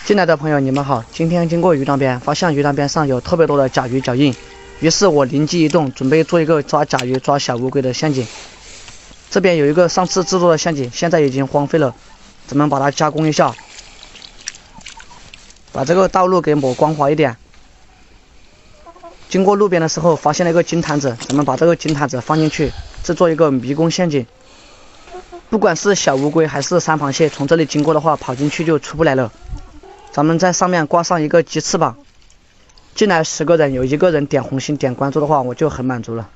进来的朋友你们好，今天经过鱼塘边，发现鱼塘边上有特别多的甲鱼脚印，于是我灵机一动，准备做一个抓甲鱼、抓小乌龟的陷阱。这边有一个上次制作的陷阱，现在已经荒废了，咱们把它加工一下，把这个道路给抹光滑一点。经过路边的时候，发现了一个金坛子，咱们把这个金坛子放进去，制作一个迷宫陷阱。不管是小乌龟还是山螃蟹，从这里经过的话，跑进去就出不来了。咱们在上面挂上一个鸡翅膀，进来10个人，有1个人点红心点关注的话，我就很满足了。